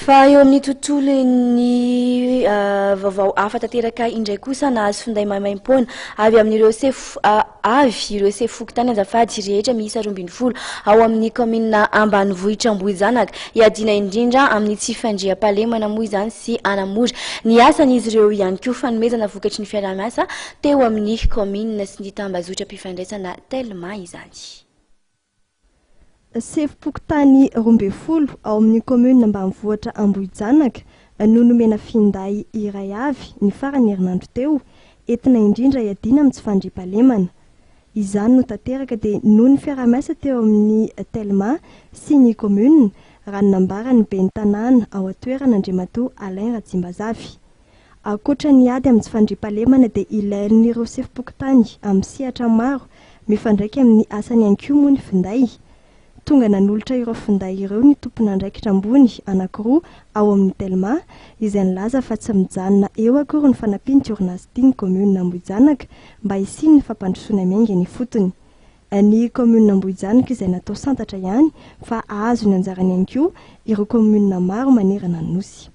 Fa eo amin'ny tontolon'ny vaovao hafa tanteraka indray kosa nahazo finday maimaim-poana avy amin'ireo ireo sefoky tany azafady rehetra miisa 12 ao amin'ny commune Ambanivohitra Ambohijanaka iadina indrindra amin'ny tsy fandriam-pahalemana moa izany sy anamora ny asan'izy ireo ihany koa fanomezana vokatry ny fiarahamiasa teo amin'ny commune sy ny tambazotra mpifandraisana Telma izany. Sefopokotany 12 ao amin'ny commune Ambanivohitra Ambohijanaka no nomena finday iray avy ny farany herinandro teo entina indrindra iadina amin'ny tsy fandriam-pahalemana. Izany no tanteraka dia noho ny fiarahamiasa teo amin'ny Telma sy ny commune raha nambarany ben'ny tanàna ao atoerana Andriamatoa Alain Rajimbazavy. Ankoatra ny ady amin'ny tsy fandriam-pahalemana dia ilain'ireo sefopokotany amin'ny sehatra maro mifandraika amin'ny asany ankoa moa ny finday. Tonga nanolotra ireo finday ireo ny tompon'andraikitra ambony anankiroa ao amin'ny Telma izay nilaza fa tsy mijanona eo akory ny fanampiany orinasa ity ny commune Ambohijanaka mba hisiny ny fampandrosoana miainga ny fotony. Ny commune Ambohijanaka izay natao santatra ihany fa azo ny anjarany ihany koa ireo commune maro manerana ny nosy.